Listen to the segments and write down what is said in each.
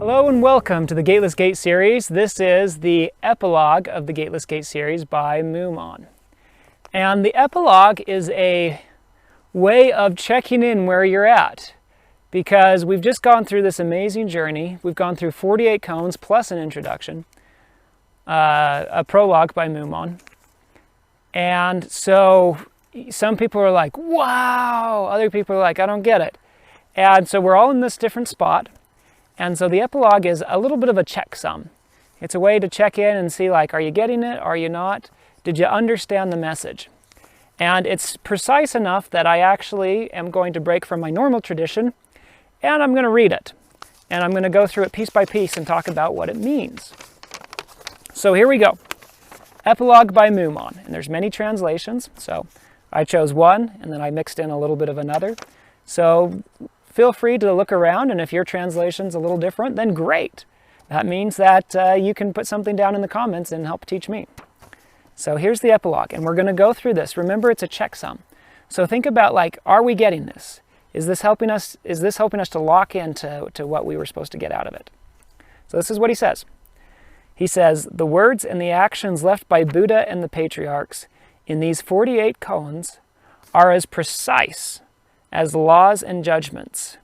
Hello and welcome to the Gateless Gate series. This is the epilogue of the Gateless Gate series by Mumon. And the epilogue is a way of checking in where you're at, because we've just gone through this amazing journey. We've gone through 48 koans plus an introduction, a prologue by Mumon. And so some people are like, wow! Other people are like, I don't get it. And so we're all in this different spot. And so the epilogue is a little bit of a checksum. It's a way to check in and see, like, are you getting it? Are you not? Did you understand the message? And it's precise enough that I actually am going to break from my normal tradition, and I'm going to read it. And I'm going to go through it piece by piece and talk about what it means. So here we go. Epilogue by Mumon. And there's many translations. So I chose one, and then I mixed in a little bit of another. So feel free to look around, and if your translation's a little different, then great. That means that you can put something down in the comments and help teach me. So here's the epilogue, and we're going to go through this. Remember, it's a checksum. So think about, like, are we getting this? Is this helping us to lock into what we were supposed to get out of it? So this is what he says. He says, the words and the actions left by Buddha and the patriarchs in these 48 koans are as precise as laws and judgments,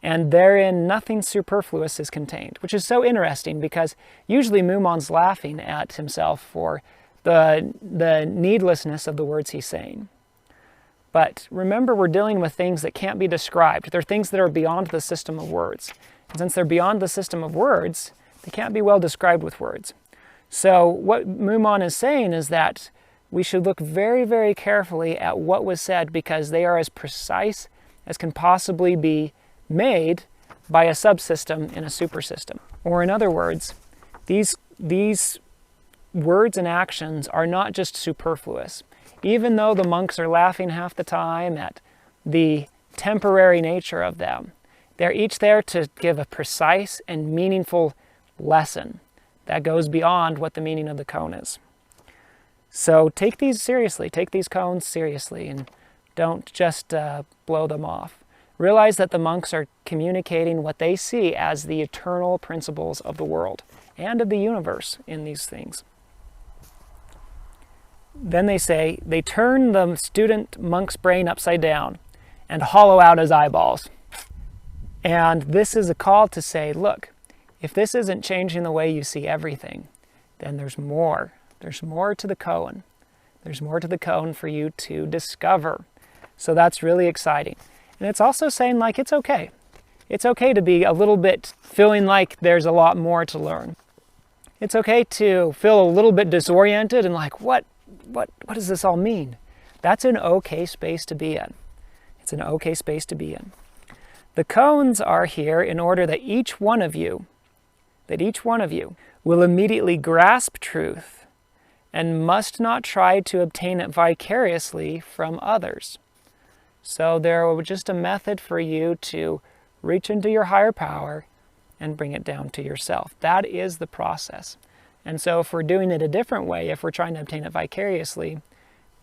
and therein nothing superfluous is contained, which is so interesting because usually Mumon's laughing at himself for the needlessness of the words he's saying. But remember, we're dealing with things that can't be described. They're things that are beyond the system of words. And since they're beyond the system of words, they can't be well described with words. So what Mumon is saying is that we should look very, very carefully at what was said, because they are as precise as can possibly be made by a subsystem in a supersystem. Or in other words, these words and actions are not just superfluous. Even though the monks are laughing half the time at the temporary nature of them, they're each there to give a precise and meaningful lesson that goes beyond what the meaning of the koan is. So take these seriously, take these koans seriously, and don't just blow them off. Realize that the monks are communicating what they see as the eternal principles of the world and of the universe in these things. Then they say, they turn the student monk's brain upside down and hollow out his eyeballs. And this is a call to say, look, if this isn't changing the way you see everything, then there's more. There's more to the koan. There's more to the koan for you to discover. So that's really exciting. And it's also saying, like, it's okay. It's okay to be a little bit feeling like there's a lot more to learn. It's okay to feel a little bit disoriented and like, what does this all mean? That's an okay space to be in. It's an okay space to be in. The koans are here in order that each one of you will immediately grasp truth and must not try to obtain it vicariously from others. So they're just a method for you to reach into your higher power and bring it down to yourself. That is the process. And so if we're doing it a different way, if we're trying to obtain it vicariously,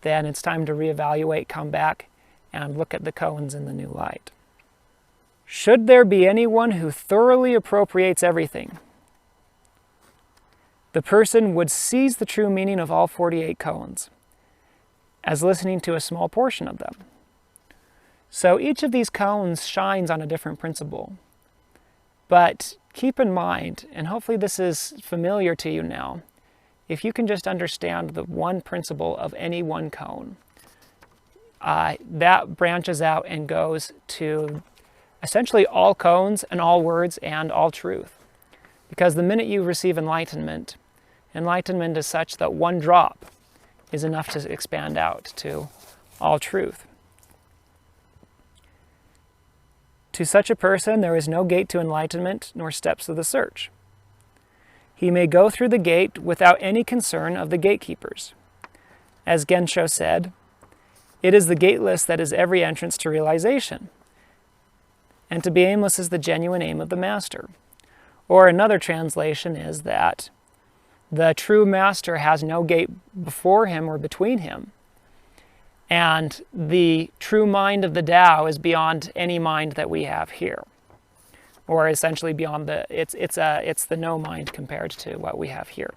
then it's time to reevaluate, come back, and look at the koans in the new light. Should there be anyone who thoroughly appropriates everything, the person would seize the true meaning of all 48 koans as listening to a small portion of them. So each of these koans shines on a different principle. But keep in mind, and hopefully this is familiar to you now, if you can just understand the one principle of any one koan, that branches out and goes to essentially all koans and all words and all truth. Because the minute you receive enlightenment is such that one drop is enough to expand out to all truth. To such a person, there is no gate to enlightenment nor steps of the search. He may go through the gate without any concern of the gatekeepers. As Gensho said, it is the gateless that is every entrance to realization, and to be aimless is the genuine aim of the master. Or another translation is that the true master has no gate before him or between him, and the true mind of the Tao is beyond any mind that we have here. or essentially beyond the, it's the no mind compared to what we have here.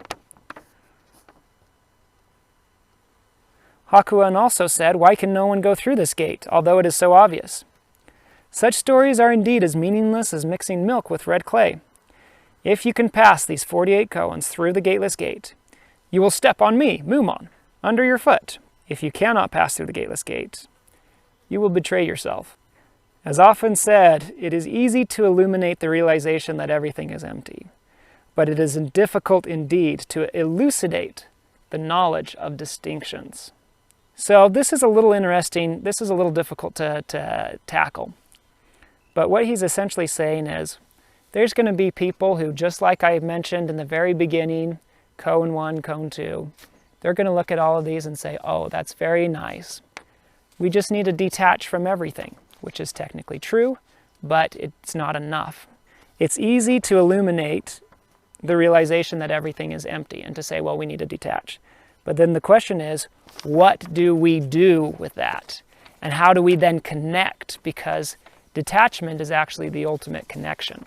Hakuin also said, "Why can no one go through this gate, although it is so obvious? Such stories are indeed as meaningless as mixing milk with red clay. If you can pass these 48 koans through the Gateless Gate, you will step on me, Mumon, under your foot. If you cannot pass through the Gateless Gate, you will betray yourself. As often said, it is easy to illuminate the realization that everything is empty, but it is difficult indeed to elucidate the knowledge of distinctions." So this is a little interesting, this is a little difficult to tackle. But what he's essentially saying is, there's going to be people who, just like I mentioned in the very beginning, Koan 1, Koan 2, they're going to look at all of these and say, oh, that's very nice. We just need to detach from everything, which is technically true, but it's not enough. It's easy to illuminate the realization that everything is empty and to say, well, we need to detach. But then the question is, what do we do with that? And how do we then connect? Because detachment is actually the ultimate connection.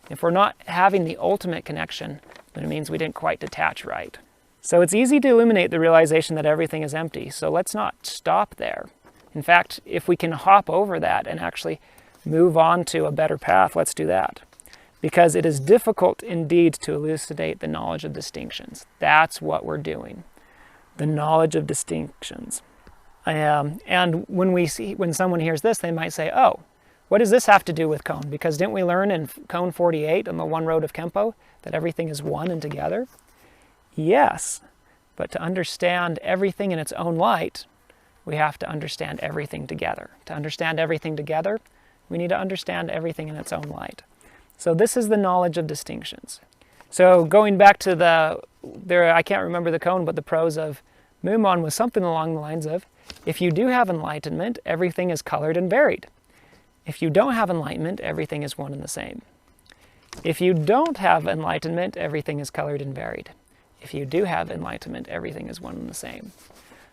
If we're not having the ultimate connection, then it means we didn't quite detach right. So it's easy to illuminate the realization that everything is empty. So let's not stop there. In fact, if we can hop over that and actually move on to a better path, let's do that. Because it is difficult indeed to elucidate the knowledge of distinctions. That's what we're doing. The knowledge of distinctions. And when someone hears this, they might say, oh, what does this have to do with Koan? Because didn't we learn in Koan 48 on the one road of Kempo that everything is one and together? Yes, but to understand everything in its own light, we have to understand everything together. To understand everything together, we need to understand everything in its own light. So this is the knowledge of distinctions. So going back to I can't remember the Koan, but the prose of Mumon was something along the lines of, if you do have enlightenment, everything is colored and varied. If you don't have enlightenment, everything is one and the same. If you don't have enlightenment, everything is colored and varied. If you do have enlightenment, everything is one and the same.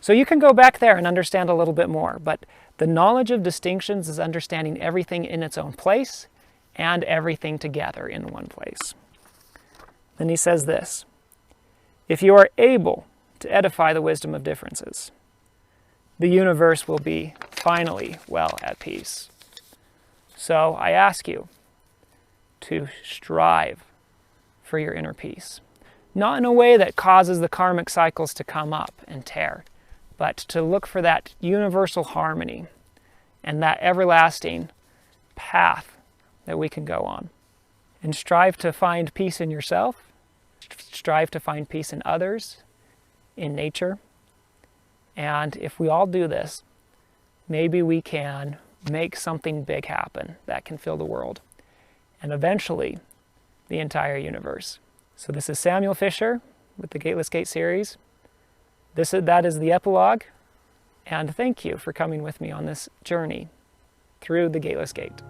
So you can go back there and understand a little bit more, but the knowledge of distinctions is understanding everything in its own place and everything together in one place. Then he says this, if you are able to edify the wisdom of differences, the universe will be finally well at peace. So I ask you to strive for your inner peace. Not in a way that causes the karmic cycles to come up and tear, but to look for that universal harmony and that everlasting path that we can go on. And strive to find peace in yourself, strive to find peace in others, in nature. And if we all do this, maybe we can make something big happen that can fill the world, and eventually the entire universe. So this is Samuel Fisher with the Gateless Gate series. That is the epilogue, and thank you for coming with me on this journey through the Gateless Gate.